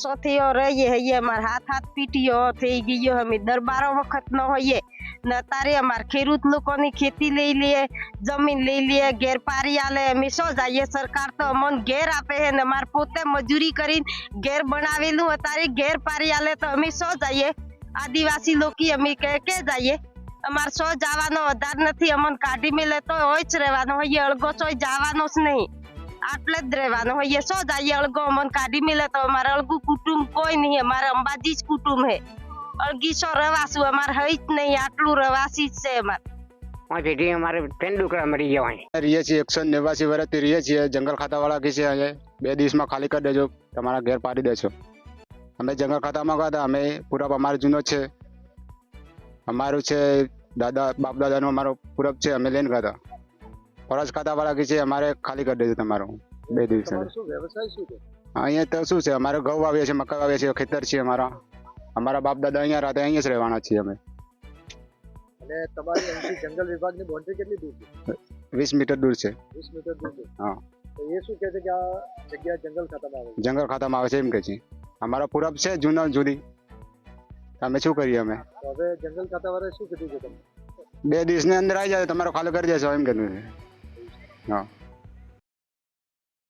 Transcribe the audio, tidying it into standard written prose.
વર્ષોથી રહીએ હઈએ, અમારે હાથ પીટીઓ થઈ ગયો, અમે દરબારો વખત ન હોઈએ ને અત્યારે અમારે ખેડૂત લોકોની ખેતી લઈ લઈએ, જમીન લઈ લઈએ, ઘેર પારી આલે, અમે શું જઈએ? સરકાર તો અમને ઘેર આપે છે ને અમારે પોતે મજૂરી કરીને ઘેર બનાવેલું, અત્યારે ઘેર પારી આલે તો અમે શું જઈએ? આદિવાસી લોકો અમે કે જઈએ? અમારે શું જવાનો આધાર નથી, અમને કાઢી મેલે તો હોય જ રહેવાનો હોય, અળગો ચોય જવાનો જ નહીં, આટલે જ રહેવાનું હોય. શું જઈએ? અળગો અમને કાઢી મેલે તો અમારે અળગું કુટુંબ કોઈ નહીં, અમારે અંબાજી જ કુટુંબ હે, અળગી શું રવાસું અમારે હઈ જ નહીં, આટલું રવાસી જ છે અમારે પેઢી અમારે તેંડુકડા મરી ગયા રહીએ છીએ 189 વર્ષથી રહીએ છીએ। જંગલ ખાતા વાળા કે છે 2 દિવસમાં ખાલી કરી દેજો, તમારા ઘેર પાડી દેજો। અમે જંગલ ખાતામાં ગયા હતા, અમે પૂરબ અમારો જૂનો છે, અમારું છે દાદા બાપ દાદાનો અમારો પૂરબ છે, અમે લઈને ગયા હતા। ફોરેસ્ટ ખાતા વાળા કે છે અમારે ખાલી કરી દેજો તમારું 2 દિવસ। અહીંયા તો શું છે, અમારે ઘઉં વાવીએ છીએ, મકાઈ વાવીએ છીએ, ખેતર છે અમારા બાપ દાદા અહીંયા રહેતા, અહીંયા જ રહેવાના છીએ અમે। અને તમારી અહીંથી જંગલ વિભાગની બાઉન્ડ્રી કેટલી દૂર છે? 20 મીટર દૂર છે। 20 મીટર દૂર છે। હા, તો એ શું કહે છે કે આ જગ્યા જંગલ ખાતામાં આવે છે? જંગલ ખાતામાં આવે છે એમ કે છે। અમારા પૂરબ છે જૂના જૂની, અમે શું કરીએ? અમે તો હવે જંગલ ખાતાવાળાએ શું કીધું છે તમને? 2 દિવસની અંદર આવી જાય તમારો ખાલી કરી દેશો એમ કીધું છે। હા।